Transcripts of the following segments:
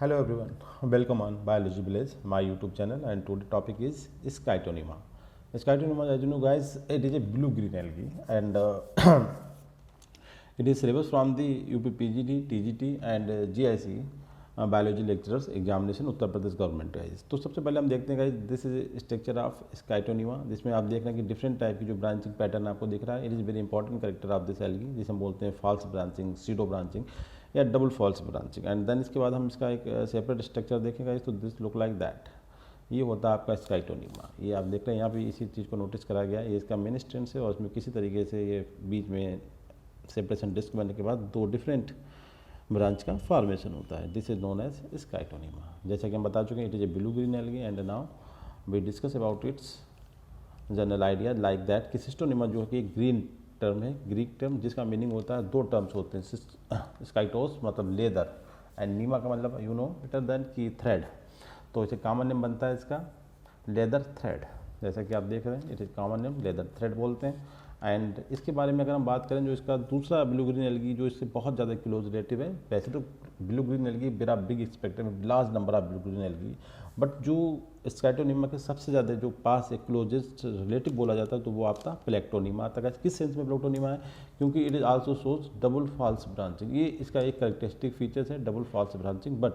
Hello everyone, welcome on Biology Village, my YouTube channel, and today topic is Skytonema. Skytonema, as you know guys, it is a blue-green algae and it is syllabus from the UPPGD, TGT and GIC biology lecturers examination Uttar Pradesh government guys. तो सबसे पहले हम देखते हैं guys this is structure of scytonema, जिसमें आप देख रहे हैं कि डिफरेंट टाइप की जो ब्रांचिंग पैटर्न आपको दिख रहा है। It is very important character of this algae, जिसे हम बोलते हैं फॉल्स ब्रांचिंग, सीडो ब्रांचिंग या double false branching. And then इसके बाद हम इसका एक सेपरेट स्ट्रक्चर देखेंगे तो दिस लुक लाइक दैट। ये होता है आपका स्काइटोनिमा। ये आप देख रहे हैं यहाँ पे इसी चीज़ को नोटिस करा गया। ये इसका मेन स्ट्रेंथ है और इसमें किसी तरीके से ये बीच में सेपरेशन डिस्क बनने के बाद दो डिफरेंट ब्रांच का फॉर्मेशन होता है। This is known as scytonema. जैसा कि हम बता चुके हैं it is a blue green algae and now we discuss about its general idea like that कि सिस्टोनिमा जो है कि ग्रीन टर्म है, ग्रीक टर्म, जिसका मीनिंग होता है दो टर्म्स होते हैं। स्काइटोस मतलब लेदर एंड नीमा का मतलब यू नो बेटर देन की थ्रेड। तो इसे कॉमन नेम बनता है इसका लेदर थ्रेड। जैसा कि आप देख रहे हैं it is common name leather thread बोलते हैं। एंड इसके बारे में अगर हम बात करें जो इसका दूसरा ब्लू ग्रीन एल्गी जो इससे बहुत ज़्यादा क्लोज रिलेटिव है, वैसे तो blue green algae vera big spectrum large number of blue green algae, but जो स्काइटोनिमा के सबसे ज़्यादा जो पास एक क्लोजेस्ट रिलेटिव बोला जाता है तो वो आपका प्लेक्टोनिमा आता है। किस सेंस में प्लेक्टोनिमा है? क्योंकि it is also shows double false branching. ये इसका एक कैरेक्टरिस्टिक फीचर्स है डबल फॉल्स ब्रांचिंग। बट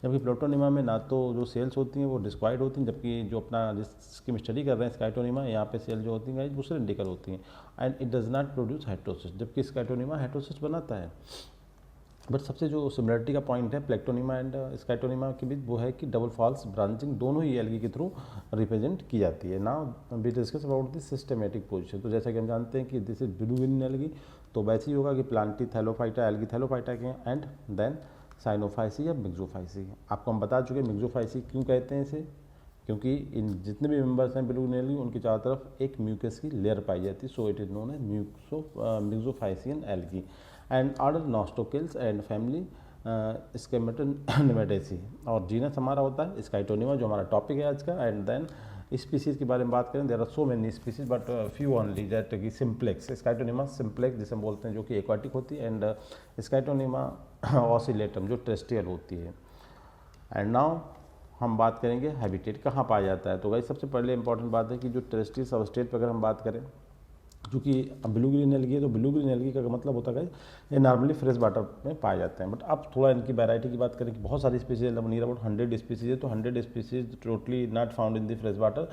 जबकि प्लेक्टोनिमा में ना तो जो सेल्स होती हैं वो डिस्क्वाइड होती हैं, जबकि जो अपना जिसकी हम स्टडी कर रहे हैं स्काइटोनिमा, यहाँ पे सेल जो होती हैं वो सिलिंड्रिकल होती हैं and it does not produce heterosis, जबकि स्काइटोनिमा हेटेरोसिस बनाता है। बट सबसे जो सिमिलरिटी का पॉइंट है प्लेक्टोनिमा एंड स्काइटोनिमा के बीच वो है कि डबल फॉल्स ब्रांचिंग दोनों ही एल्गी के थ्रू रिप्रेजेंट की जाती है। Now we discuss about this systematic position. तो जैसा कि हम जानते हैं कि this is blue green algae, तो वैसे ही होगा कि प्लांटी थैलोफाइटा एल्गी थैलोफाइटा के एंड देन साइनोफाइसी या मिक्सोफाइसी। आपको हम बता चुके मिक्सोफाइसी क्यों कहते हैं इसे, क्योंकि इन जितने भी मेंबर्स हैं ब्लू ग्रीन एल्गी उनके चारों तरफ एक म्यूकस की लेयर पाई जाती है। So it is known as myxophycean algae and order Nostocales and family Scytonemataceae. और जीनस हमारा होता है स्काइटोनिमा जो हमारा टॉपिक है आज का। एंड देन स्पीसीज के बारे में बात करें there are so many species but few only that की सिम्प्लेक्स स्काइटोनिमा सिम्प्लेक्स जिसे हम बोलते हैं जो कि एक्वाटिक होती है एंड स्काइटोनिमा ऑसिलेटम जो टेरेस्ट्रियल होती है। एंड नाउ हम बात करेंगे हैबिटेट कहाँ पाया जाता है। तो भाई सबसे पहले इंपॉर्टेंट बात है कि जो टेरेस्ट्रियल सबस्ट्रेट पर अगर हम बात करें क्योंकि ब्लू ग्रीन एल्गी है तो ब्लू ग्रीन एल्गी का मतलब होता है ये नॉर्मली फ्रेश वाटर में पाए जाते हैं। बट अब थोड़ा इनकी वैरायटी की बात करें कि बहुत सारी स्पीसीज नियर अबाउट 100 स्पीसीज है, तो 100 species totally not found in the fresh water,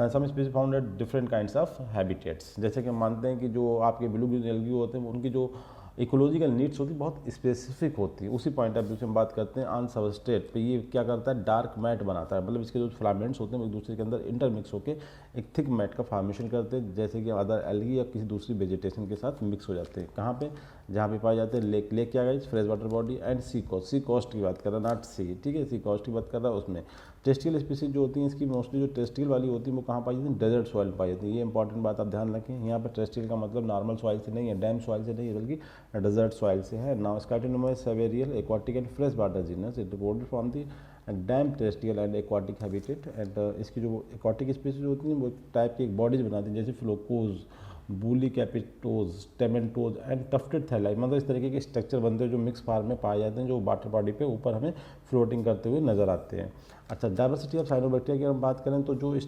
some species found at different kinds of habitats. जैसे कि हम मानते हैं कि जो आपके ब्लू ग्रीन एल्गी होते हैं उनकी जो इकोलॉजिकल नीड्स होती है बहुत स्पेसिफिक होती है। उसी पॉइंट ऑफ व्यू से हम बात करते हैं ऑन सबस्ट्रेट पे ये क्या करता है डार्क मैट बनाता है, मतलब इसके जो फिलामेंट्स होते हैं वो एक दूसरे के अंदर इंटरमिक्स होकर एक थिक मैट का फॉर्मेशन करते हैं, जैसे कि अदर एल्गी या किसी दूसरी वेजिटेशन के साथ मिक्स हो जाते हैं। कहाँ पे? जहाँ पे पाए जाते हैं लेक। लेक क्या है? Fresh water body and sea coast. Sea coast की बात कर रहा है नॉट सी, ठीक है, सी कोस्ट की बात कर रहा है। उसमें टेस्टियल स्पीसीज जो होती हैं इसकी मोस्टली जो टेस्टियल वाली होती है वो कहाँ पाई जाती है? डेजर्ट सॉइल पाई जाती है। ये इंपॉर्टेंट बात आप ध्यान रखें। यहाँ पर टेस्टियल का मतलब नॉर्मल सॉइल से नहीं है, डैम सॉइल से नहीं है, बल्कि डेजर्ट सॉइल से है। Now scytonema is several aquatic and fresh water genus it reported from the dam terrestrial and aquatic habitat. And इसकी जो एक्वाटिक स्पीसीज होती हैं वो टाइप की एक बॉडीज बनाती हैं, जैसे फ्लोकोज, बूली कैपिटोज, टेमेंटोज एंड टफ्टेड थैलाई, मतलब इस तरीके के स्ट्रक्चर बनते हैं जो मिक्स फार्म में पाए जाते हैं, जो वाटर बॉडी पे ऊपर हमें फ्लोटिंग करते हुए नजर आते हैं। अच्छा, डायवर्सिटी ऑफ साइनोबैक्टीरिया की हम बात करें तो जो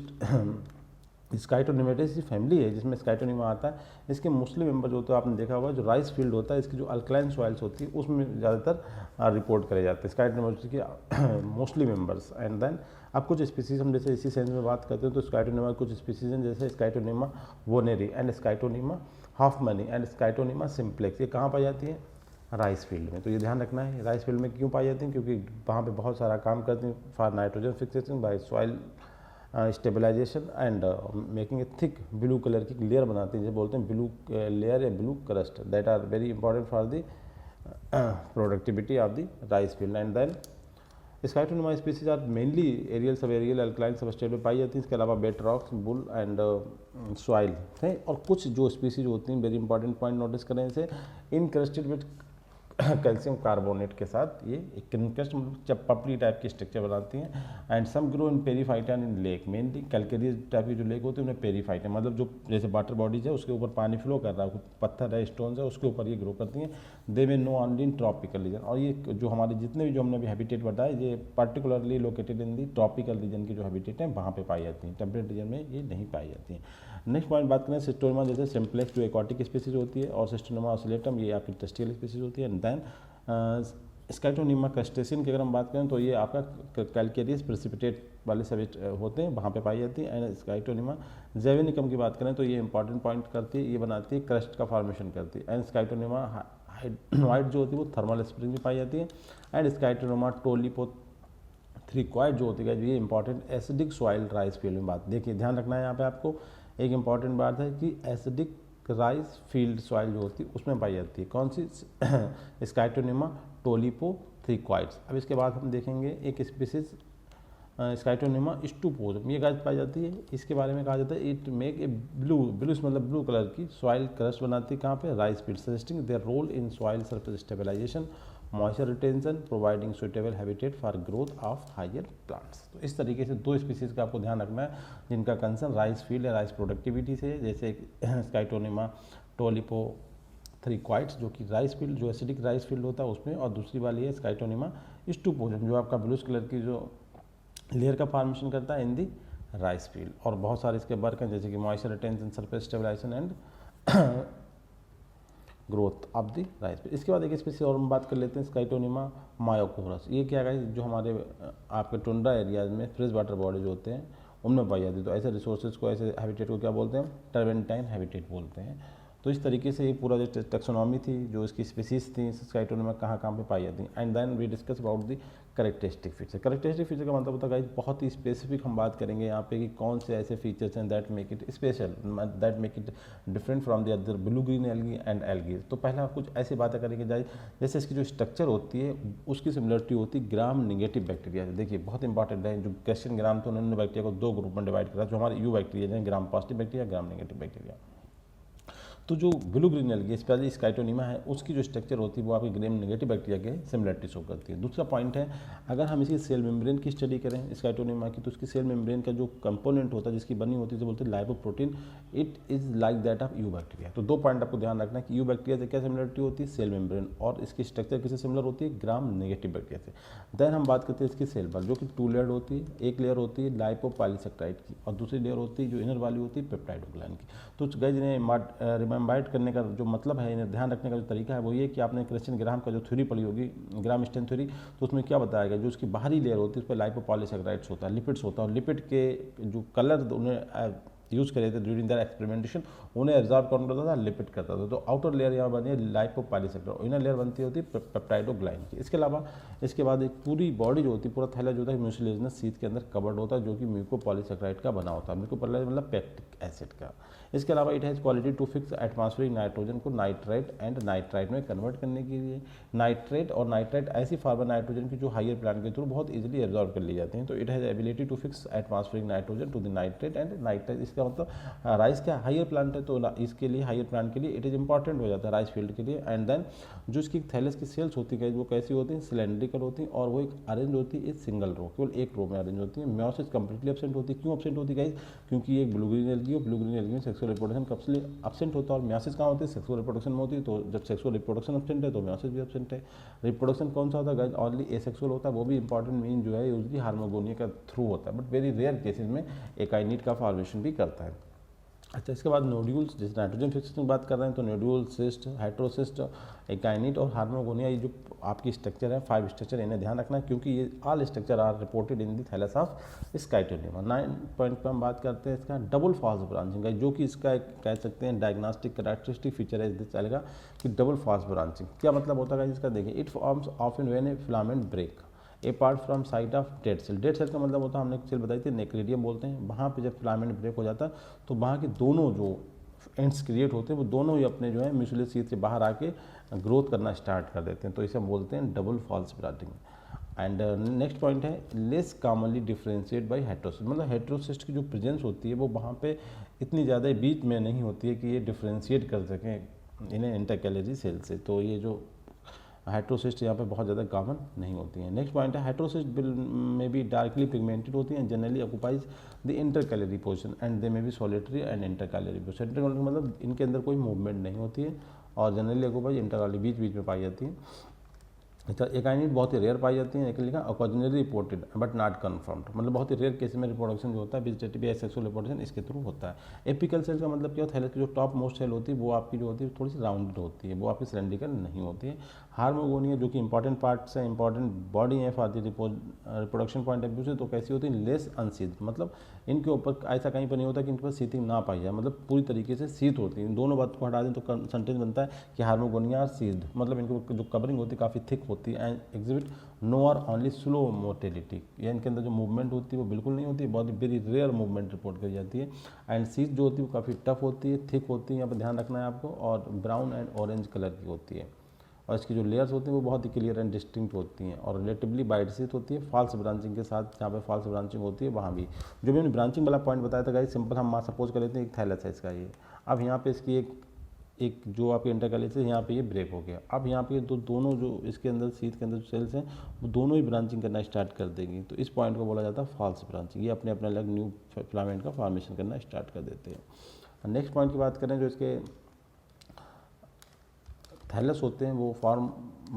स्काइटोनेमेटेसी फैमिली है जिसमें स्काइटोनिमा आता है, इसके मोस्टली मेंबर जो होते हैं आपने देखा होगा जो राइस फील्ड होता है इसकी जो अल्कलाइन सॉइल्स होती है उसमें ज़्यादातर रिपोर्ट करे जाते हैं स्काइटोनेमेटेसी के मोस्टली मेंबर्स। एंड देन अब कुछ स्पीसीज हम जैसे इसी सेंस में बात करते हैं तो स्काइटोनिमा कुछ स्पीसीज हैं जैसे स्काइटोनिमा वोनेरी एंड स्काइटोनिमा हॉफमनी एंड स्काइटोनिमा सिम्प्लेक्स। ये कहाँ पाई जाती है? राइस फील्ड में। तो ये ध्यान रखना है राइस फील्ड में क्यों पाई जाती हैं, क्योंकि वहाँ पे बहुत सारा काम करती हैं for nitrogen fixation by soil stabilisation and making a thick blue colour की लेयर बनाती है, जिसे बोलते हैं ब्लू लेयर या blue crust that are very important for the productivity of the rice field. And then scytonema species are mainly aerial sub aerial alkaline substrate में पाई जाती हैं। इसके अलावा wet rocks, wall and soil है। और कुछ जो स्पीसीज होती हैं वेरी इंपॉर्टेंट पॉइंट नोटिस करें इसे इनक्रस्टेड विथ कैल्शियम कार्बोनेट के साथ ये एक कंकस्ट जब पपली टाइप की स्ट्रक्चर बनाती हैं। And some grow in periphyta in lake, mainly calcareous type की जो लेक होती है उन्हें पेरीफाइटा, मतलब जो जैसे वाटर बॉडीज है उसके ऊपर पानी फ्लो कर रहा है, पत्थर है, स्टोन्स है, उसके ऊपर ये ग्रो करती हैं। दे में no only in tropical region, और ये जो हमारे जितने भी जो हमने अभी हैबिटेट बताया ये particularly located in the tropical region की जो हैबिटेट है वहाँ पे पाई जाती हैं, टेम्परेट रीजन में ये नहीं पाई जाती हैं। नेक्स्ट पॉइंट बात करें सिस्टोनिमा, जैसे सिम्प्लेक्स जो एक्वाटिक स्पीसीज होती है, और सिस्टोनिमा ऑसिलेटम ये आपकी टेरेस्ट्रियल स्पीसीज होती है। एंड देन स्काइटोनिमा क्रस्टेशियन की अगर हम बात करें तो ये आपका कैलकेरियस प्रेसिपिटेट वाले सभी होते हैं, वहाँ पे पाई जाती है। एंड स्काइटोनिमा जेवेनिकम की बात करें तो ये इंपॉर्टेंट पॉइंट करती है, ये बनाती है क्रस्ट का फॉर्मेशन करती है। एंड स्काइटोनिमा वाइट जो होती है वो थर्मल स्प्रिंग भी पाई जाती है। एंड स्काइटोनिमा टोलिपो थ्रीक्वाइड जो होती है ये important acidic soil rice field में बात, देखिए ध्यान रखना है यहाँ पे आपको एक इंपॉर्टेंट बात है कि एसिडिक राइस फील्ड सॉइल जो होती है उसमें पाई जाती है, कौन सी, स्काइटोनिमा टोलिपो थ्रीक्वाइड्स। अब इसके बाद हम देखेंगे एक स्पीसीज स्काइटोनिमा स्टूपोजम, ये गाज पाई जाती है, इसके बारे में कहा जाता है इट मेक ए ब्लू मतलब ब्लू कलर की सॉइल क्रस्ट बनाती है, कहाँ पे, rice field, suggesting their role in soil surface stabilization, moisture retention, providing suitable habitat for growth of higher plants. तो इस तरीके से दो स्पीसीज का आपको ध्यान रखना है जिनका कंसर्न राइस फील्ड या राइस प्रोडक्टिविटी से, जैसे स्काइटोनिमा टोलिपो थ्रीक्वाइड्स जो कि राइस फील्ड जो एसिडिक राइस फील्ड होता है उसमें, और दूसरी वाली है स्काइटोनिमा स्टूपोजम जो आपका ब्लूस कलर की जो लेयर का फॉर्मेशन करता है इन दी राइस फील्ड। और बहुत सारे इसके वर्क हैं जैसे कि moisture retention, surface stabilization and growth of the rice field. इसके बाद एक स्पीसीज और हम बात कर लेते हैं स्काइटोनिमा मायोकोरस, ये क्या है जो हमारे आपके टुंड्रा एरियाज में फ्रेश वाटर बॉडीज होते हैं उनमें पाई जाती है। तो ऐसे रिसोर्सेज को, ऐसे हैबिटेट को क्या बोलते हैं, टर्पेंटाइन हैबिटेट बोलते हैं। तो इस तरीके से ये पूरा जो टेक्सोनॉमी थी जो इसकी स्पीसीज थी स्काइटोनिमा कहाँ पे पाई जाती हैं। And then we discuss about the characteristic feature. Characteristic feature का मतलब होता है गाइस बहुत ही स्पेसिफिक हम बात करेंगे यहाँ पे कि कौन से ऐसे फीचर्स हैं that make it special, that make it different from the other blue green algae and algae. तो पहला कुछ ऐसी बातें करेंगे जैसे इसकी जो स्ट्रक्चर होती है उसकी सिमिलरिटी होती है ग्राम नेगेटिव बैक्टीरिया से। देखिए बहुत इंपॉर्टेंट है, जो क्वेश्चन ग्राम तो उन्होंने बैक्टीरिया को दो ग्रुप में डिवाइड करा, जो हमारे यू बैक्टीरिया हैं, gram positive bacteria, gram negative bacteria. तो जो ब्लू ग्रीन एल्गी स्पेशली स्काइटोनिमा है उसकी जो स्ट्रक्चर होती है वो आपके ग्राम नेगेटिव बैक्टीरिया के सिमिलरिटी शो करती है। दूसरा पॉइंट है अगर हम इसकी सेल मेम्ब्रेन की स्टडी करें स्काइटोनिमा की, तो उसकी सेल मेम्ब्रेन का जो कंपोनेंट होता है जिसकी बनी होती है तो बोलते हैं lipoprotein, it is like that of you bacteria. तो दो पॉइंट आपको ध्यान रखना है कि यू बैक्टीरिया से क्या सिमिलरिटी होती है, सेल मेम्ब्रेन, और इसकी स्ट्रक्चर किससे सिमिलर होती है, ग्राम नेगेटिव बैक्टीरिया से। देन हम बात करते हैं इसकी सेल पर जो कि टू लेयर होती है, एक लेयर होती है लाइपोपॉलीसेक्राइड की और दूसरी लेयर होती है जो इनर वाली होती है पेप्टाइडोग्लाइन की। तो गाइस इन्हें रिमेम्बाइड करने का जो मतलब है, इन्हें ध्यान रखने का जो तरीका है वो ये कि आपने क्रिश्चियन ग्राम का जो थ्योरी पढ़ी होगी, ग्राम स्टेन थ्योरी, तो उसमें क्या बताया गया जो उसकी बाहरी लेयर होती है उस पर लाइपोपॉलीसेक्राइड्स होता है, लिपिड्स होता है, और लिपिड के जो कलर उन्हें यूज़ करे थे ड्यूरिंग दैट एक्सपेरिमेंटेशन उन्हें एब्जॉर्ब कौन करता था, लिपिड करता था। तो आउटर लेयर यहाँ बनी है लाइपोपॉलीसेक्राइड, इनर लेयर बनती होती है पेप्टाइडोग्लाइन की। इसके अलावा इसके बाद एक पूरी बॉडी जो होती है, पूरा थैला जो होता है म्यूसिलेजिनस शीथ के अंदर कवर्ड होता है जो कि म्यूकोपॉलीसेक्राइड का बना होता है, म्यूकोपॉलीसेक्राइड मतलब पैक्टिक एसिड का। इसके अलावा it has quality to fix atmospheric nitrogen को नाइट्रेट एंड नाइट्राइट में कन्वर्ट करने के लिए। नाइट्रेट और नाइट्राइट ऐसी फार्मर नाइट्रोजन की जो हायर प्लांट के थ्रू बहुत इजीली एब्जॉर्ब कर ली जाती हैं। तो it has ability to fix atmospheric nitrogen to the nitrate and nitrite. इसका मतलब राइस क्या हायर प्लांट है तो इसके लिए हायर प्लांट के लिए इट इज़ इंपॉर्टेंट हो जाता है राइस फील्ड के लिए। एंड देन जो इसकी थैलस की सेल्स होती है वो कैसी होती हैं, सिलेंड्रिकल होती हैं, और वो एक अरेंज होती है सिंगल रो, केवल एक रो में अरेंज होती है। म्योसिस कंप्लीटली एब्सेंट होती है। क्यों एब्सेंट होती है गाइस, क्योंकि ये ब्लू ग्रीन एल्गी और ब्लू ग्रीन एल्गी में सेक्सुअल रिप्रोडक्शन कब से एब्सेंट होता है, और म्योसिस कहाँ होती है, सेक्सुअल रिप्रोडक्शन में होती है। तो जब सेक्सुअल रिप्रोडक्शन एब्सेंट है तो म्योसिस भी एब्सेंट है। रिप्रोडक्शन कौन सा होता है गाइस, ओनली एसेक्सुअल होता है, वो भी इंपॉर्टेंट मीन जो है उसकी हार्मोगोनिया का थ्रू होता है, बट वेरी रेयर केसेज में एकाइनिट का फॉर्मेशन भी करता है। अच्छा, इसके बाद नोड्यूल्स, जैसे नाइट्रोजन फिक्सेशन की बात कर रहे हैं तो नोड्यूल, सिस्ट, हाइड्रोसिस्ट, एकाइनिट और हार्मोगोनिया, ये जो आपकी स्ट्रक्चर है 5 स्ट्रक्चर, इन्हें ध्यान रखना है क्योंकि ये all structure are reported in the thallus of Scytonema. 9 point पर हम बात करते हैं इसका डबल फास्ट ब्रांचिंग का, जो कि इसका एक कह सकते हैं डायग्नोस्टिक कैरेक्टरिस्टिक फीचर है इस चलेगा कि डबल फास्ट ब्रांचिंग। क्या मतलब होता है इसका, देखिए it forms often when a filament break apart from site of dead cell. Dead cell का मतलब होता है, हमने सेल बताई थी नेक्रेडियम बोलते हैं, वहाँ पे जब फिलामेंट ब्रेक हो जाता है तो वहाँ के दोनों जो एंड्स क्रिएट होते हैं वो दोनों ही अपने जो है म्यूसिलस शीथ से बाहर आके ग्रोथ करना स्टार्ट कर देते हैं। तो इसे हम बोलते हैं double false branching. And next point है less commonly differentiate by heterocyst, मतलब हेटेरोसिस्ट की जो प्रेजेंस होती है वो वहाँ पे इतनी ज़्यादा बीच में नहीं होती है कि ये डिफ्रेंशिएट कर सकें इन्हें इंटरकैलरी सेल से। तो ये जो हेट्रोसिस्ट यहाँ पे बहुत ज़्यादा कॉमन नहीं होती हैं। नेक्स्ट पॉइंट है हेट्रोसिस्ट में भी डार्कली पिगमेंटेड होती हैं, generally occupies the intercalary portion and they में भी solitary and intercalary portion. Intercalary मतलब इनके अंदर कोई मूवमेंट नहीं होती है और जनरली ऑक्यूपाइज इंटरकैलरी बीच बीच में पाई जाती है। एकाइनिट बहुत ही रेयर पाई जाती है, एक लिखा occasionally reported but not confirmed, मतलब बहुत ही रेयर केस में रिप्रोडक्शन जो होता है वेजिटेटिव या सेक्सुअल रिप्रोडक्शन इसके थ्रू होता है। एपिकल सेल का मतलब क्या होता है, थैलेस की जो टॉप मोस्ट सेल होती है वो आपकी जो होती है थोड़ी सी राउंडेड होती है, वो आपकी सिलेंड्रिकल नहीं होती है। हार्मोगोनिया जो कि इंपॉर्टेंट पार्ट्स हैं, इंपॉर्टेंट बॉडी है for the reproduction point of view से, तो कैसी होती है लेस अनसीथ, मतलब इनके ऊपर ऐसा कहीं पर नहीं होता कि इनके पास सीथिंग ना पाई जाए, मतलब पूरी तरीके से सीथ होती है। इन दोनों बात को हटा दें तो सेंटेंस बनता है कि हार्मोगोनिया आर सीथ्ड, मतलब इनको जो कवरिंग होती है काफ़ी थिक होती है एंड एग्जिबिट नो और ओनली स्लो मोटिलिटी, या इनके अंदर जो मूवमेंट होती है वो बिल्कुल नहीं होती है, बहुत वेरी रेयर मूवमेंट रिपोर्ट करी जाती है। एंड सीथ जो होती है वो काफ़ी टफ होती है, थिक होती है, यहाँ पर ध्यान रखना है आपको, और ब्राउन एंड ऑरेंज कलर की होती है, और इसकी जो लेयर्स होती हैं वो बहुत ही क्लियर एंड डिस्टिंक्ट होती हैं और रिलेटिवली वाइड सीथ होती है, फॉल्स ब्रांचिंग के साथ। जहाँ पे फॉल्स ब्रांचिंग होती है वहाँ भी जो भी हमने ब्रांचिंग वाला पॉइंट बताया था गाइस, सिंपल हम सपोज कर लेते हैं एक थैलेस है इसका ये, अब यहाँ पे इसकी एक जो आपके इंटरकैलरी है यहाँ पे ये ब्रेक हो गया, अब यहाँ पे दोनों जो इसके अंदर सीथ के अंदर जो सेल्स हैं वो दोनों ही ब्रांचिंग करना स्टार्ट कर देंगी, तो इस पॉइंट को बोला जाता है फॉल्स ब्रांचिंग, ये अपने अपने अलग न्यू फिलामेंट का फॉर्मेशन करना स्टार्ट कर देते हैं। नेक्स्ट पॉइंट की बात करें, जो इसके थैलस होते हैं वो फॉर्म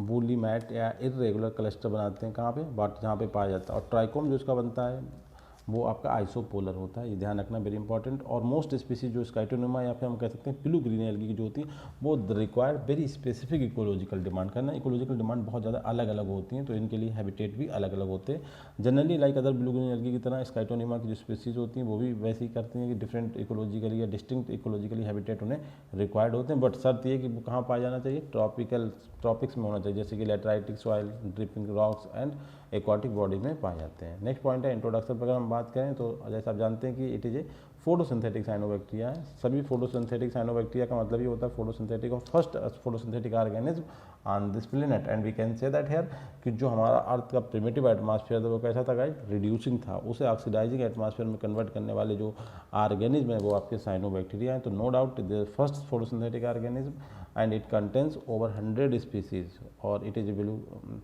वूली मैट या इरेगुलर क्लस्टर बनाते हैं, कहाँ पे बट जहाँ पे पाया जाता है, और ट्राइकोम जो इसका बनता है वो आपका आइसोपोलर होता है, ये ध्यान रखना वेरी इंपॉर्टेंट। और मोस्ट स्पीसीज जो स्काइटोनिमा या फिर हम कह सकते हैं पिलू ग्रीन एल्गी की जो होती है वो require very specific ecological demand करना, इकोलॉजिकल डिमांड बहुत ज़्यादा अलग अलग होती हैं, तो इनके लिए हैबिटेट भी अलग अलग होते हैं। Generally like other blue green algae की तरह स्काइटोनिमा की जो स्पीसीज होती हैं वो भी वैसे ही करती हैं कि डिफरेंट इकोलॉजिकली या डिस्टिंक्ट इकोलॉजिकली हैबिटेट उन्हें रिक्वायर्ड होते हैं, बट शर्त ये कि वो कहाँ पाया जाना चाहिए, ट्रॉपिक्स में होना चाहिए, जैसे कि lateritic soil, dripping rocks and aquatic body में पाए जाते हैं। नेक्स्ट पॉइंट है इंट्रोडक्शन पर अगर हम बात करें तो जैसे आप जानते हैं कि it is A photosynthetic cyanobacteria है। सभी फोटोसिंथेटिक साइनोबैक्टीरिया का मतलब ये होता है फोटोसिंथेटिक और first photosynthetic organism on this planet, and we can say that here कि जो हमारा अर्थ का प्रिमिटिव एटमॉस्फेयर था वो कैसा था गाइस, रिड्यूसिंग था, उसे ऑक्सीडाइजिंग एटमॉस्फेयर में कन्वर्ट करने वाले जो ऑर्गेनिज्म है वो आपके साइनोबैक्टीरिया हैं। तो no doubt the first photosynthetic organism and it contains over 100 species और it is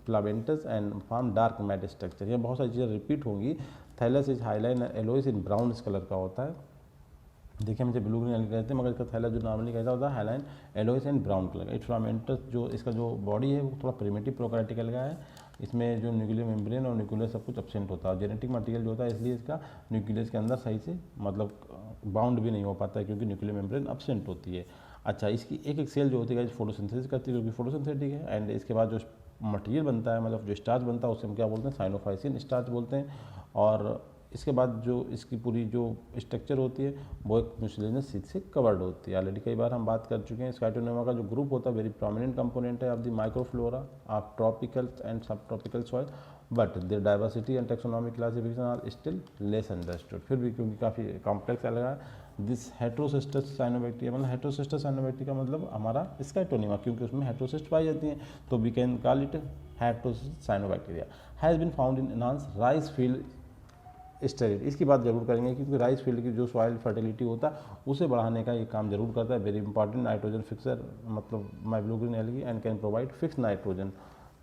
filamentous and form dark matte structure। ये बहुत सारी चीज़ें रिपीट होंगी। Thallus is hyaline yellowish in brown colour का होता है, देखिए मुझे ब्लू ग्रीन कहते हैं, मगर इसका थैला जो नॉर्मली कहता होता है हाईलाइन एलोइस एंड ब्राउन कलर का। इट फिलामेंटस जो इसका जो बॉडी है वो थोड़ा प्रिमिटिव प्रोकैरियोटिकल का है, इसमें जो न्यूक्लियर मेम्ब्रेन और न्यूक्लियस सब कुछ एब्सेंट होता है, जेनेटिक मटेरियल जो होता है इसलिए इसका न्यूक्लियस के अंदर सही से मतलब बाउंड भी नहीं हो पाता है क्योंकि न्यूक्लियर मेम्ब्रेन एब्सेंट होती है। अच्छा, इसकी एक सेल जो होती है फोटोसिंथेसिस करती है जो कि फोटोसिंथेटिक है, एंड इसके बाद जो मटेरियल बनता है मतलब जो स्टार्च बनता है उसे हम क्या बोलते हैं, साइनोफाइसिन स्टार्च बोलते हैं। और इसके बाद जो इसकी पूरी जो स्ट्रक्चर होती है वो एक म्यूसिलेनियस सीथ से कवर्ड होती है। ऑलरेडी कई बार हम बात कर चुके हैं, स्काइटोनिमा का जो ग्रुप होता है वेरी प्रोमिनेंट कंपोनेंट है of the microflora of tropical and subtropical soil, but their diversity and taxonomic classification are still less understood, फिर भी क्योंकि काफ़ी कॉम्प्लेक्स लगा है। दिस हेट्रोसिस्टस साइनोबैक्टीरिया मतलब हेट्रोसिस्टस साइनोबैक्टीरिया का मतलब हमारा स्काइटोनिमा, क्योंकि उसमें हेट्रोसिस्ट पाई जाती हैं तो we can call it heterocystous cyanobacteria. Has been found in enhance rice field स्टेरिड, इसकी बात जरूर करेंगे क्योंकि राइस फील्ड की जो सॉइल फर्टिलिटी होता है उसे बढ़ाने का ये काम जरूर करता है। वेरी इंपॉर्टेंट नाइट्रोजन फिक्सर मतलब my blue green algae and can provide fix nitrogen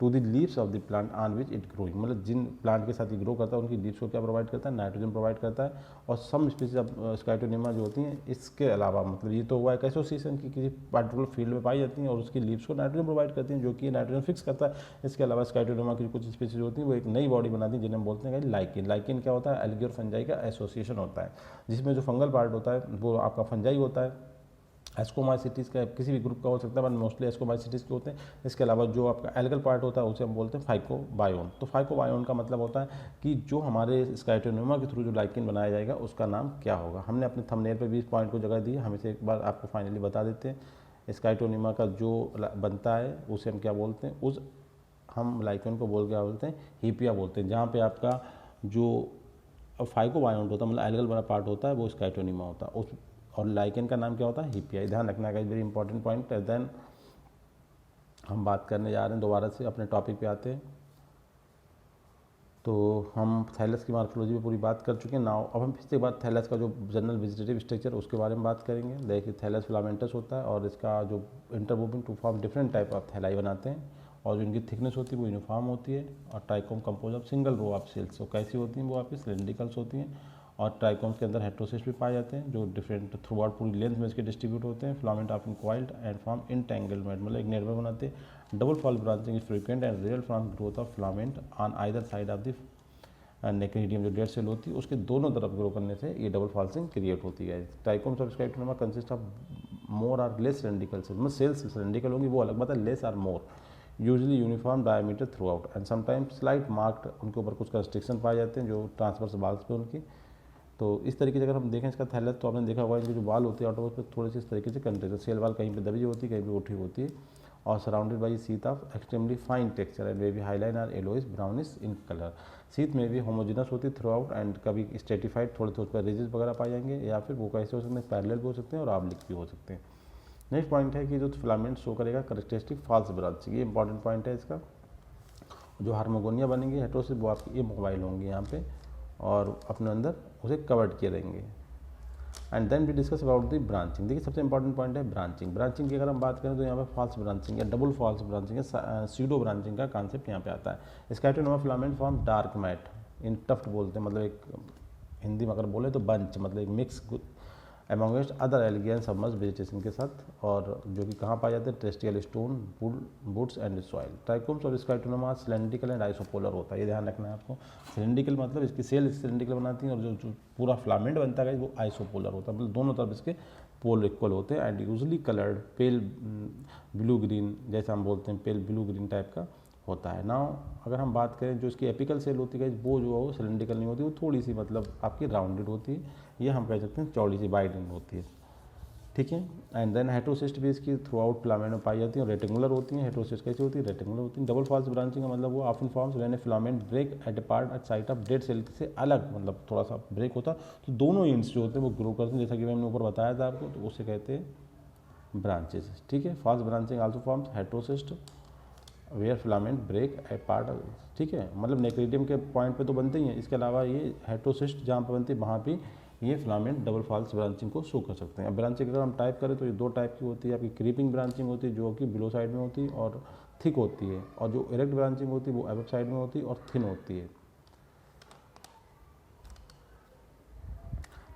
to the leaves of the plant on which it growing, मतलब जिन प्लांट के साथ ये ग्रो करता है उनकी लीव्स को क्या प्रोवाइड करता है, नाइट्रोजन प्रोवाइड करता है। और सम स्पीसीज ऑफ स्काइटोनिमा जो होती हैं इसके अलावा मतलब ये तो हुआ एक एसोसिएशन की किसी पार्टिकुलर फील्ड में पाई जाती हैं और उसकी लीव्स को नाइट्रोजन प्रोवाइड करती हैं जो कि नाइट्रोजन फिक्स करता है। इसके अलावा स्काइटोनिमा की कुछ स्पीसीज होती हैं वो एक नई बॉडी बनाती हैं जिन्हें हम बोलते हैं लाइकिन। लाइकिन क्या होता है, एल्गी और फंजाई का एसोसिएशन होता है जिसमें जो फंगल पार्ट होता है वो आपका फंजाई होता है, एस्कोमाइसिटीज़ का किसी भी ग्रुप का हो सकता है बट मोस्टली एस्कोमाइसिटीज़ के होते हैं। इसके अलावा जो आपका एल्गल पार्ट होता है उसे हम बोलते हैं फाइकोबायोन। तो फाइकोबायोन का मतलब होता है कि जो हमारे स्काइटोनिमा के थ्रू जो लाइकिन बनाया जाएगा उसका नाम क्या होगा। हमने अपने थंबनेल पर भी इस पॉइंट को जगह दी है, हम इसे एक बार आपको फाइनली बता देते हैं। स्काइटोनिमा का जो बनता है उसे हम क्या बोलते हैं, उस हम लाइकन को क्या बोलते हैं, हीपिया बोलते हैं। जहाँ पर आपका जो फाइकोबायोन होता है मतलब एल्गल वाला पार्ट होता है वो स्काइटोनिमा होता है, उस और लाइकेन का नाम क्या होता है, हीपिया। ध्यान रखना है वेरी इंपॉर्टेंट पॉइंट। देन हम बात करने जा रहे हैं दोबारा से अपने टॉपिक पे आते हैं। तो हम थैलस की मॉर्फोलॉजी पे पूरी बात कर चुके हैं। नाउ अब हम इसके बाद थैलस का जो जनरल वेजिटेटिव स्ट्रक्चर उसके बारे में बात करेंगे। देखिए थैलस फिलामेंटस होता है और इसका जो interwoven to form different type of thalli बनाते हैं और जो इनकी थिकनेस होती है वो यूनिफॉर्म होती है। और trichome compose of single row of cells, तो कैसी होती हैं वो आपकी सिलेंड्रिकल्स होती हैं। और ट्राइकोम्स के अंदर हेट्रोसिस्ट भी पाए जाते हैं जो डिफरेंट थ्रू आउट पूरी लेंथ में इसके डिस्ट्रीब्यूट होते हैं। Filament of uncoiled and form entanglement, मतलब एक नेटवर्क बनाते हैं। Double fall branching is frequent and real from growth of filament on either side of the necridium, जो डेड सेल होती है उसके दोनों तरफ ग्रो करने से ये डबल फॉल्सिंग क्रिएट होती है। Trichomes of Scytonema consist of more or less cylindrical cells, मतलब सेल्स सिलेंड्रिकल होंगी वो अलग बात है, less or more, usually uniform diameter throughout and sometimes slight marked, उनके ऊपर कुछ कंस्ट्रिक्शन पाए जाते हैं जो ट्रांसवर्स बाल्स पे उनकी। तो इस तरीके से अगर हम देखें इसका थैलेस, तो आपने देखा होगा इनके जो बाल होते हैं ऑटोबस पे थोड़े से इस तरीके से कंट्रेक्ट, सेल बाल कहीं पे दबी होती है कहीं पे उठी होती है, और surrounded by sheath of extremely fine texture and way be hyaline or yellowish brownish in colour. Sheath में भी होमोजिनस होती है थ्रू आउट एंड कभी स्ट्रेटिफाइड, थोड़े से उस पर रिजेस वगैरह पाए जाएंगे, या फिर वो कैसे हो सकते हैं, पैरेलल भी हो सकते हैं और ऑब्लिक भी हो सकते हैं। नेक्स्ट पॉइंट है कि जो फिलामेंट शो करेगा करेक्टरिस्टिक फॉल्स ब्रांचिंग, ये इंपॉर्टेंट पॉइंट है इसका। जो हार्मोगोनिया बनेंगी हेट्रोसिस वो आपकी ये मोबाइल होंगी यहाँ पे और अपने अंदर उसे कवर्ड किए रहेंगे। And then we discuss about the branching. देखिए सबसे इंपॉर्टेंट पॉइंट है ब्रांचिंग। ब्रांचिंग की अगर हम बात करें तो यहाँ पे फॉल्स ब्रांचिंग या डबल फॉल्स ब्रांचिंग या सीडो ब्रांचिंग का कॉन्सेप्ट यहाँ पे आता है। Scytonema filament form dark mat in tuft बोलते हैं, मतलब एक हिंदी में अगर बोले तो बंच, मतलब एक mix amongst other algae submerge vegetation के साथ, और जो कि कहाँ पाए जाते हैं, terrestrial stone, woods and soil. Trichomes और स्काइटोनोमा सिलेंड्रिकल एंड आइसोपोलर होता है, ये ध्यान रखना है आपको। सिलेंड्रिकल मतलब इसकी सेल सिलेंड्रिकल बनाती हैं और जो पूरा फिलामेंट बनता है वो आइसोपोलर होता है, मतलब दोनों तरफ इसके पोल इक्वल होते हैं। And usually coloured pale blue green, जैसे हम बोलते हैं पेल ब्लू ग्रीन टाइप का होता है। नाउ अगर हम बात करें जो इसकी एपिकल सेल होती है वो जो है वो सिलेंड्रिकल नहीं होती, वो थोड़ी सी मतलब आपकी राउंडेड होती है, ये हम कह सकते हैं चौड़ी सी वाइड होती है, ठीक है। एंड देन हेट्रोसिस्ट भी इसकी थ्रू आउट फिलामेंट में पाई जाती है और रेक्टेंगुलर होती हैं। हेट्रोसिस्ट कैसी होती है, रेक्टेंगुलर होती है। डबल फॉल्स ब्रांचिंग का मतलब वो often forms when a filament break at a part at site of dead cell से अलग, मतलब थोड़ा सा ब्रेक होता तो दोनों एंड्स जो होते हैं वो ग्रो करते हैं, जैसा कि मैंने ऊपर बताया था आपको, तो उसे कहते हैं ब्रांचेस, ठीक है। False branching also forms heterocyst where filament break a part, ठीक है, मतलब नेक्रीडियम के पॉइंट पे तो बनते ही हैं, इसके अलावा ये हेट्रोसिस्ट जहाँ पर बनती है वहाँ भी ये फिलामेंट डबल फॉल्स ब्रांचिंग को शो कर सकते हैं। अब ब्रांचिंग अगर हम टाइप करें तो ये दो टाइप की होती है, आपकी क्रीपिंग ब्रांचिंग होती है जो कि बिलो साइड में होती है और थिक होती है, और जो इरेक्ट ब्रांचिंग होती है वो अबव साइड में होती है और थिन होती है।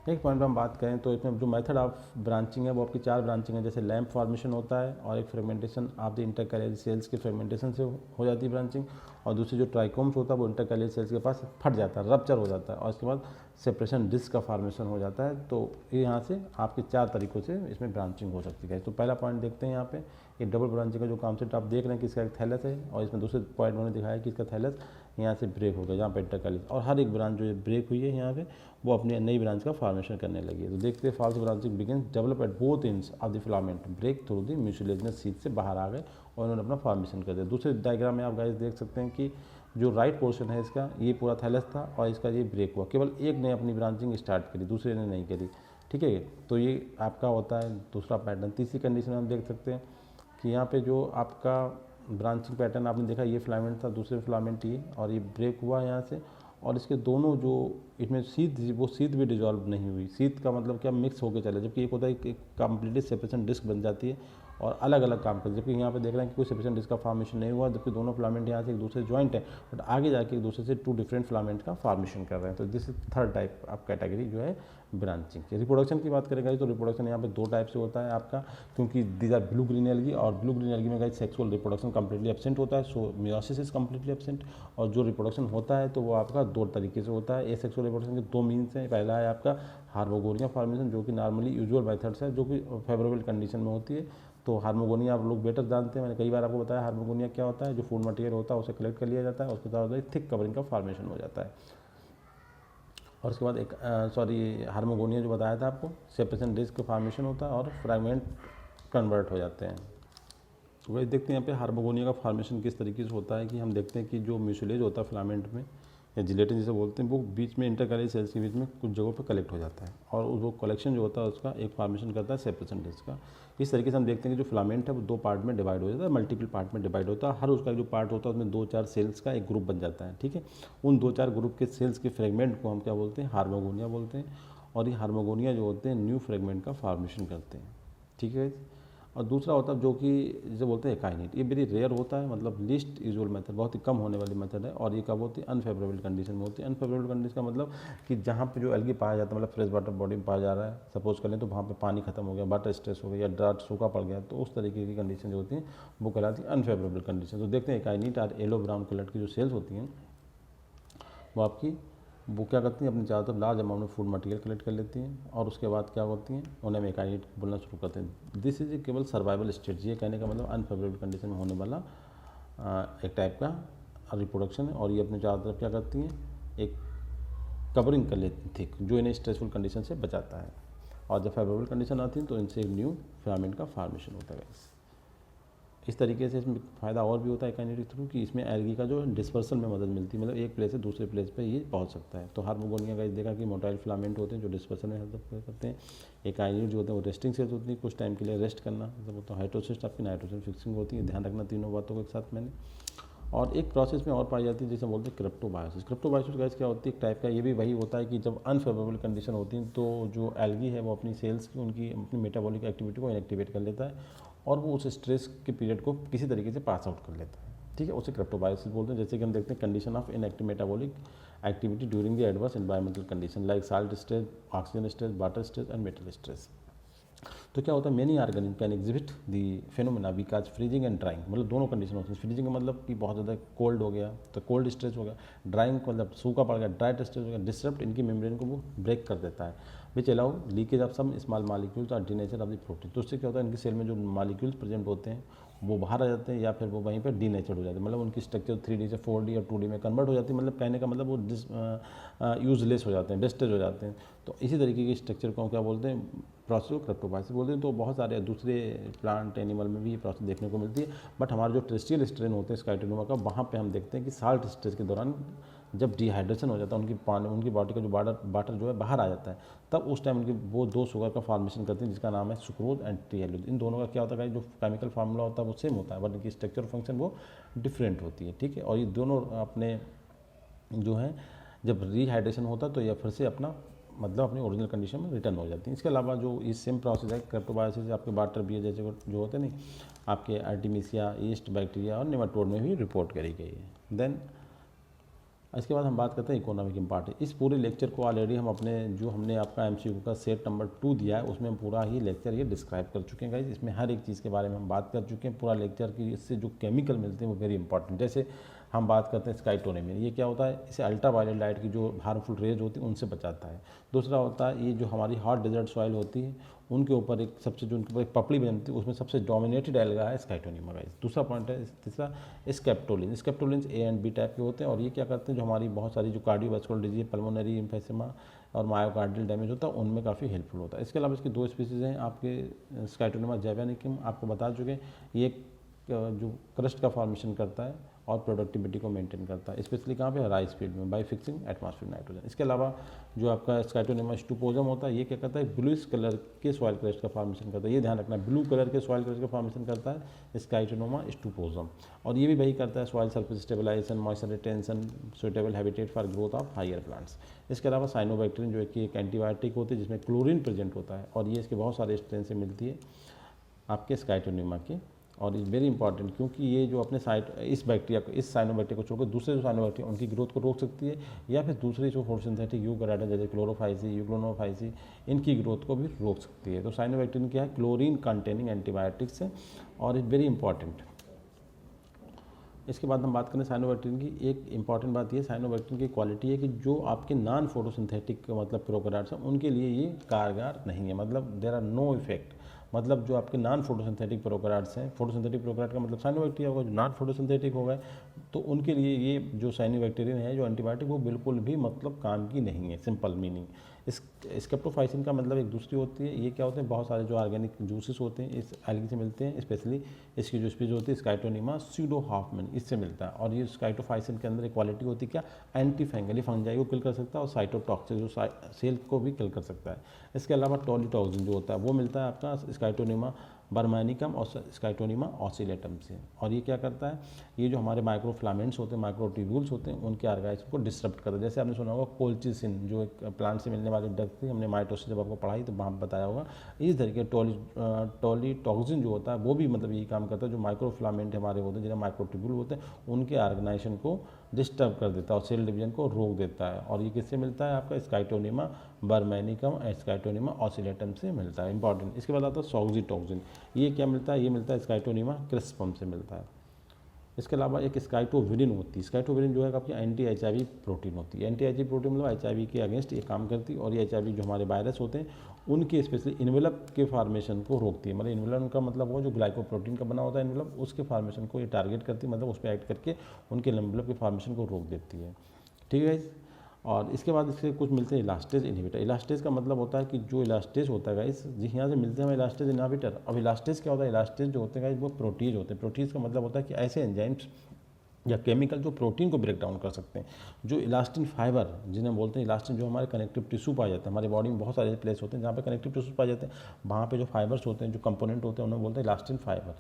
एक पॉइंट पर हम बात करें तो इसमें जो मेथड ऑफ ब्रांचिंग है वो आपकी चार ब्रांचिंग है, जैसे लैम्प फॉर्मेशन होता है और एक फ्रेगमेंटेशन ऑफ द इंटरकैलियरी सेल्स के फ्रेगमेंटेशन से हो जाती है ब्रांचिंग, और दूसरी जो ट्राइकोम्स होता है वो इंटरकैलियरी सेल्स के पास फट जाता है, रप्चर हो जाता है, और इसके बाद सेपरेशन डिस्क का फॉर्मेशन हो जाता है। तो ये यहाँ से आपके चार तरीक़ों से इसमें ब्रांचिंग हो सकती है। तो पहला पॉइंट देखते हैं यहाँ पे, ये डबल ब्रांचिंग का जो कॉन्सेप्ट आप देख रहे हैं कि इसका एक थैलस है, और इसमें दूसरे पॉइंट मैंने दिखाया कि इसका थैलस यहाँ से ब्रेक हो गया जहाँ पे इंटरकैलियरी, और हर एक ब्रांच जो ब्रेक हुई है यहाँ पे वो अपनी नई ब्रांच का फॉर्मेशन करने लगी है। तो देखते हैं false branching begin develop at both ends of the filament, break through the mucilaginous sheath से बाहर आ गए और उन्होंने अपना फॉर्मेशन कर दिया। दूसरे डायग्राम में आप गाइस देख सकते हैं कि जो राइट पोर्शन है इसका ये पूरा थैलस था और इसका ये ब्रेक हुआ, केवल एक ने अपनी ब्रांचिंग स्टार्ट करी, दूसरे ने नहीं करी, ठीक है। तो ये आपका होता है दूसरा पैटर्न। तीसरी कंडीशन में हम देख सकते हैं कि यहाँ पे जो आपका ब्रांचिंग पैटर्न आपने देखा, ये फिलामेंट था, दूसरे फिलामेंट ये, और ये ब्रेक हुआ यहाँ से, और इसके दोनों जो इसमें शीथ वो शीथ भी डिजॉल्व नहीं हुई। शीथ का मतलब क्या, मिक्स होकर चले, जबकि एक होता है कि कंप्लीटली सेपरेशन डिस्क बन जाती है और अलग अलग काम करते हैं, जबकि यहाँ पे देख रहे हैं कि कोई सेपरेशन डिस्क का फॉर्मेशन नहीं हुआ, जबकि दोनों फिलामेंट यहाँ से एक दूसरे ज्वाइंट है बट आगे जाके एक दूसरे से टू डिफरेंट फिलामेंट का फॉर्मेशन कर रहे हैं। तो this is third type of category जो है ब्रांचिंग की। रिप्रोडक्शन की बात करेंगे तो रिप्रोडक्शन यहाँ पे दो टाइप से होता है आपका, क्योंकि these are blue green algae, और ब्लू ग्रीन एल्गी में guys sexual reproduction completely absent होता है, so meiosis is completely absent. और जो रिप्रोडक्शन होता है तो वो आपका दो तरीके से होता है। एसेक्सुअल रिप्रोडक्शन के दो मीन्स हैं, पहला है आपका हार्मोगोनिया फॉर्मेशन जो कि नॉर्मली यूजुअल मेथड्स है जो कि फेवरेबल कंडीशन में होती है। तो हार्मोगोनिया आप लोग बेटर जानते हैं, मैंने कई बार आपको बताया हार्मोगोनिया क्या होता है, जो फूड मटेरियल होता है उसे कलेक्ट कर लिया जाता है, उसके बाद थिक कवरिंग का फॉर्मेशन हो जाता है। और उसके बाद एक हार्मोगोनिया जो बताया था आपको, सेपरेशन डिस्क का फॉर्मेशन होता है और फ्रैगमेंट कन्वर्ट हो जाते हैं। तो वही देखते हैं यहाँ पे हार्मोगोनिया का फॉर्मेशन किस तरीके से होता है कि हम देखते हैं कि जो म्यूसिलेज होता है फिलामेंट में या जिलेटिन जिसे बोलते हैं, वो बीच में इंटरकैलियरी सेल्स के बीच में कुछ जगहों पर कलेक्ट हो जाता है और वो कलेक्शन जो होता है उसका एक फॉर्मेशन करता है सेपरेशन डिस्क का। इस तरीके से हम देखते हैं कि जो फिलामेंट है वो दो पार्ट में डिवाइड हो जाता है, मल्टीपल पार्ट में डिवाइड होता है, हर उसका जो पार्ट होता है उसमें दो चार सेल्स का एक ग्रुप बन जाता है, ठीक है। उन दो चार ग्रुप के सेल्स के फ्रेगमेंट को हम क्या बोलते हैं, हार्मोगोनिया बोलते हैं, और ये हार्मोगोनिया जो होते हैं न्यू फ्रेगमेंट का फॉर्मेशन करते हैं, ठीक है। और दूसरा होता है जो कि जिसे बोलते हैं एकाइनिट, ये वेरी रेयर होता है, मतलब लीस्ट यूजुअल मेथड, बहुत ही कम होने वाली मेथड है। और ये कब होती है? अनफेवरेबल कंडीशन में होती है। अनफेवरेबल कंडीशन का मतलब कि जहाँ पे जो एल्गी पाया जाता है, मतलब फ्रेश वाटर बॉडी में पाया जा रहा है, सपोज कर लें तो वहाँ पे पानी खत्म हो गया, वाटर स्ट्रेस हो गया या ड्राट सूखा पड़ गया, तो उस तरीके की कंडीशन जो होती है वो कहलाती है अनफेवरेबल कंडीशन। तो देखते हैं एकाइनिट और येलो ब्राउन कलर की जो सेल्स होती हैं वो आपकी वो क्या करती हैं, अपने चारों तरफ लार्ज अमाउंट में फूड मटेरियल कलेक्ट कर लेती हैं और उसके बाद क्या होती हैं, उन्हें हम एकाइनिट बोलना शुरू करते हैं। दिस इज केवल सर्वाइवल स्टेज, ये कहने का मतलब अनफेवरेबल कंडीशन में होने वाला एक टाइप का रिप्रोडक्शन है। और ये अपने चारों तरफ क्या करती हैं, एक कवरिंग कर लेती थिक, जो इन्हें स्ट्रेसफुल कंडीशन से बचाता है। और जब फेवरेबल कंडीशन आती है तो इनसे एक न्यू फिलामेंट का फॉर्मेशन होता है। इस तरीके से इसमें फ़ायदा और भी होता है एकाइनेट के थ्रू कि इसमें एल्गी का जो डिस्पर्सल में मदद मिलती है, मतलब एक प्लेस से दूसरे प्लेस पे ये पहुंच सकता है। तो हार्मोगोनिया का देखा कि मोटाइल फिलामेंट होते हैं जो डिस्पर्सल में हेल्प करते हैं। एकाइनेट जो होते हैं वो रेस्टिंग सेल्स होती है, कुछ टाइम के लिए रेस्ट करना, मतलब तो हाइड्रोसिस्ट आपकी नाइट्रोजन फिक्सिंग होती है। ध्यान रखना तीनों बातों को एक साथ मैंने। और एक प्रोसेस में और पाई जाती है जिसे बोलते हैं क्रिप्टोबायोसिस। क्रिप्टोबायोसिस गैस क्या होती है, एक टाइप का ये भी वही होता है कि जब अनफेवरेबल कंडीशन होती है तो जो एल्गी है वो अपनी सेल्स की उनकी अपनी मेटाबॉलिक एक्टिविटी को इनएक्टिवेट कर लेता है और वो उस स्ट्रेस के पीरियड को किसी तरीके से पास आउट कर लेता है। ठीक है, उसे क्रिप्टोबायोसिस बोलते हैं। जैसे कि हम देखते हैं condition of inactive metabolic activity during the adverse environmental condition like salt stress, oxygen stress, water stress and metal stress. तो क्या होता है, many organism can exhibit the phenomena we cause freezing and drying, मतलब दोनों condition होती है। Freezing का मतलब कि बहुत ज़्यादा कोल्ड हो गया तो कोल्ड स्ट्रेस हो गया, ड्राइंग का मतलब सूखा पड़ गया, ड्राई स्ट्रेस हो गया। डिसरप्ट इनकी मेम्ब्रेन को वो ब्रेक कर देता है, which allow leakage of some small molecules और डीनेचर ऑफ द प्रोटीन। तो उससे क्या होता है, इनकी सेल में जो मॉलिक्यूल्स प्रेजेंट होते हैं वो बाहर आ जाते हैं या फिर वो वहीं पर डीनेचर्ड हो जाते हैं, मतलब उनकी स्ट्रक्चर 3D से 4D और 2D में कन्वर्ट हो जाती है। मतलब कहने का मतलब वो यूजलेस हो जाते हैं, डिस्टेज हो जाते हैं। तो इसी तरीके के स्ट्रक्चर को क्या बोलते हैं, प्रोसेस को क्रिप्टोबायोसिस बोलते हैं। तो बहुत सारे दूसरे प्लांट एनिमल में भी ये प्रोसेस देखने को मिलती है, बट हमारे जो टेरेस्ट्रियल स्ट्रेन होते हैं स्काइटोनोमा का, वहाँ पे हम देखते हैं कि साल्ट स्ट्रेस के दौरान जब डिहाइड्रेशन हो जाता है, उनकी बॉडी का जो वाटर जो है बाहर आ जाता है, तब उस टाइम उनकी वो दो शुगर का फॉर्मेशन करती हैं जिसका नाम है सुक्रोज एंड ट्रिएलोज। इन दोनों का क्या होता है, जो केमिकल फार्मूला होता है वो सेम होता है बट इनकी स्ट्रक्चर फंक्शन वो डिफरेंट होती है। ठीक है, और ये दोनों अपने जो है जब रिहाइड्रेशन होता है तो यह फिर से अपना मतलब अपनी ओरिजिनल कंडीशन में रिटर्न हो जाती है। इसके अलावा जो ये सेम प्रोसेस है क्रिप्टोबायोसिस आपके वाटर बियर जैसे जो होते हैं नहीं, आपके आर्टिमिसिया, ईस्ट, बैक्टीरिया और नेमाटोड में भी रिपोर्ट करी गई है। देन इसके बाद हम बात करते हैं इकोनॉमिक इम्पॉर्टेंस। इस पूरे लेक्चर को ऑलरेडी हम अपने जो हमने आपका MCQ का सेट नंबर 2 दिया है उसमें हम पूरा ही लेक्चर ये डिस्क्राइब कर चुके हैं गाइस। इसमें हर एक चीज़ के बारे में हम बात कर चुके हैं पूरा लेक्चर की। इससे जो केमिकल मिलते हैं वो वेरी इंपॉर्टेंट। जैसे हम बात करते हैं स्काइटोनेमिन, ये क्या होता है, इसे अल्ट्रावायलेट लाइट की जो हार्मफुल रेज होती है उनसे बचाता है। दूसरा होता है ये जो हमारी हॉट डेजर्ट सॉइल होती है उनके ऊपर एक सबसे जो उनके ऊपर एक पपड़ी बनती है उसमें सबसे डोमिनेटेड एल्गा है स्काइटोनिमा गाइस। दूसरा पॉइंट है तीसरा स्केप्टोलिन। स्केप्टोलिन ए एंड बी टाइप के होते हैं और ये क्या करते हैं, जो हमारी बहुत सारी जो कार्डियोवैस्कुलर डिजीज, पल्मोनरी एम्फिसेमा और मायोकार्डियल डैमेज होता है उनमें काफ़ी हेल्पफुल होता है। इसके अलावा इसकी दो स्पीसीज हैं आपके स्काइटोनिमा जैवानिकम, आपको बता चुके हैं, ये जो क्रस्ट का फॉर्मेशन करता है और प्रोडक्टिविटी को मेंटेन करता है, स्पेशली कहाँ पे, राइस फील्ड में, बाय फिक्सिंग एटमॉस्फेयर नाइट्रोजन। इसके अलावा जो आपका स्काइटोनिमा स्टूपोजम होता है ये क्या करता है, ब्लूइश कलर के सॉइल क्रस्ट का फॉर्मेशन करता है। ये ध्यान रखना, ब्लू कलर के सॉइल क्रस्ट का फॉर्मेशन करता है स्काइटोनिमा स्टूपोजम। और ये भी वही करता है soil surface stabilization, moisture retention, suitable habitat for growth of higher plants. इसके अलावा साइनोबैक्टीरियम जो है कि एक एंटीबायोटिक होती है जिसमें क्लोरीन प्रेजेंट होता है और ये इसके बहुत सारे स्ट्रेन से मिलती है आपके स्काइटोनिमा के। और इज़ वेरी इंपॉर्टेंट क्योंकि ये जो अपने साइट इस बैक्टीरिया को, इस साइनोबैक्टीरिया को छोड़कर दूसरे जो साइनोबैक्टीरिया उनकी ग्रोथ को रोक सकती है या फिर दूसरी जो फोटोसिंथेटिक यूकैरियोटा जैसे क्लोरोफाइसी, यूग्लोनोफाइसी, इनकी ग्रोथ को भी रोक सकती है। तो साइनोबैक्टीरियम क्या है, क्लोरीन कंटेनिंग एंटीबायोटिक्स है और इज़ वेरी इंपॉर्टेंट। इसके बाद हम बात करें साइनोबैक्टीरियम की, एक इंपॉर्टेंट बात ये साइनोबैक्टीरियम की क्वालिटी है कि जो आपके नॉन फोटोसिंथेटिक मतलब प्रोकैरियोट्स हैं उनके लिए ये कारगर नहीं है, मतलब देयर आर नो इफेक्ट। मतलब जो आपके नॉन फोटोसिंथेटिक प्रोकैरियोट्स हैं, फोटोसिंथेटिक प्रोकैरियोट का मतलब साइनोबैक्टीरिया होगा, जो नॉन फोटोसिंथेटिक होगा तो उनके लिए ये जो साइनोबैक्टीरियम है जो एंटीबायोटिक वो बिल्कुल भी मतलब काम की नहीं है, सिंपल मीनिंग। स्केप्टोफाइसिन का मतलब एक दूसरी होती है, ये क्या होते हैं, बहुत सारे जो ऑर्गेनिक जूसेस होते हैं इस एल्गी से मिलते हैं, स्पेशली इसकी जो स्पीसीज होती है स्काइटोनिमा स्यूडोहाफमैन, इससे मिलता है। और ये स्काइटोफाइसिन के अंदर एक क्वालिटी होती है क्या, एंटी फंगल, फंजाई को किल कर सकता है और साइटोटॉक्सिक जो सेल को भी किल कर सकता है। इसके अलावा टोलिटॉक्सिन जो होता है वो मिलता है आपका स्काइटोनिमा बर्मैनिकम और स्काइटोनिमा ऑसिलेटम से। और ये क्या करता है, ये जो हमारे माइक्रोफ्लामेंट्स होते हैं, माइक्रोट्यूब्यूल्स होते हैं, उनके ऑर्गेनाइज्म को डिस्टर्ब करता है। जैसे आपने सुना होगा कोल्चिसिन, जो एक प्लांट से मिलने वाली ड्रग थी, हमने माइटोसिस जब आपको पढ़ाई तो वहाँ बताया होगा। इस तरीके टोलीटॉक्सिन जो होता है वो भी मतलब यही काम करता है, जो माइक्रोफ्लामेंट हमारे होते हैं, जिन्हें माइक्रोट्यूब्यूल होते हैं, उनके ऑर्गेनाइजेशन को डिस्टर्ब कर देता है और सेल डिवीजन को रोक देता है। और ये किससे मिलता है, आपका स्काइटोनिमा बर्मैनिकम स्काइटोनिमा ऑसिलेटम से मिलता है। इंपॉर्टेंट। इसके बाद आता है सॉक्सीटॉक्सिन। ये क्या मिलता है, ये मिलता है स्काइटोनिमा क्रिस्पम से मिलता है। इसके अलावा एक स्काइटोविरिन होती है। स्काइटोविरिन जो है आपकी एंटी HIV प्रोटीन होती है। एंटी HIV प्रोटीन मतलब HIV के अगेंस्ट ये काम करती है। और ये HIV जो हमारे वायरस होते हैं उनके स्पेशली इन्वेलप के फार्मेशन को रोकती है। मतलब इन्वेलप का मतलब वो जो ग्लाइकोप्रोटीन का बना होता है इन्वेलप, उसके फार्मेशन को ये टारगेट करती है, मतलब उस पर एक्ट करके उनके इन्वेलप के फार्मेशन को रोक देती है। ठीक है। और इसके बाद इसके कुछ मिलते हैं इलास्टेज इनहिबिटर। इलास्टेज का मतलब होता है कि जो इलास्टेज होता है गाइस, जी यहाँ से मिलते हैं हमें इलास्टेज इनहिबिटर। अब इलास्टेज क्या होता है, इलास्टेज जो होते हैं गाइस वो प्रोटीज होते हैं। प्रोटीज का मतलब होता है कि ऐसे एंजाइम्स या केमिकल जो प्रोटीन को ब्रेक डाउन कर सकते हैं। जो इलास्टिन फाइबर जिन्हें बोलते हैं, इलास्टिन जो हमारे कनेक्टिव टिश्यू पाए जाते हैं, हमारी बॉडी में बहुत सारे प्लेस होते हैं जहाँ पे कनेक्टिव टिश्यू पाए जाते हैं, वहाँ पे जो फाइबर्स होते हैं, जो कंपोनेंट होते हैं, उन्हें बोलते हैं इलास्टिन फाइबर।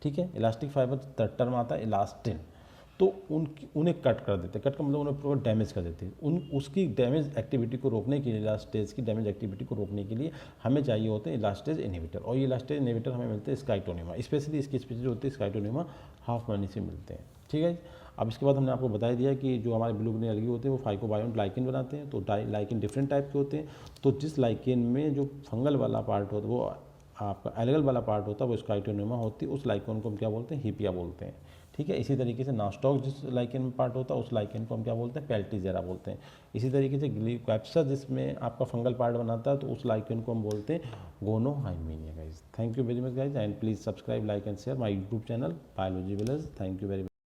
ठीक है। इलास्टिक फाइबर टर्म आता है इलास्टिन, तो उन्हें कट कर देते हैं। कट का मतलब उन्हें पूरा डैमेज कर देते हैं। उसकी डैमेज एक्टिविटी को रोकने के लिए, इलास्टेज की डैमेज एक्टिविटी को रोकने के लिए हमें चाहिए होते हैं इलास्टेज इनहिबिटर। और ये इलास्टेज इनहिबिटर हमें मिलते हैं स्काइटोनिमा, स्पेशली इसकी स्पीशीज होती है स्काइटोनिमा हाफमैनी से मिलते हैं। ठीक है। अब इसके बाद हमने आपको बता दिया कि जो हमारे ब्लू ग्रीन एल्गी होते हैं वो फाइकोबायोंट लाइकेन बनाते हैं। तो लाइकेन डिफरेंट टाइप के होते हैं। तो जिस लाइकेन में जो फंगल वाला पार्ट होता है, वो आपका एल्गल वाला पार्ट होता है, वो स्काइटोनिमा होती है। उस लाइकेन को हम क्या बोलते हैं, हिपिया बोलते हैं। ठीक है। इसी तरीके से नास्टॉक जिस लाइकेन में पार्ट होता है, उस लाइकेन को हम क्या बोलते हैं, पेल्टीजेरा बोलते हैं। इसी तरीके से ग्लीकोप्सा जिसमें आपका फंगल पार्ट बनाता है, तो उस लाइकेन को हम बोलते हैं गोनोहाइमिनिया guys. Thank you very much guys, and please subscribe, like and share my YouTube channel Biology Village. Thank you very much.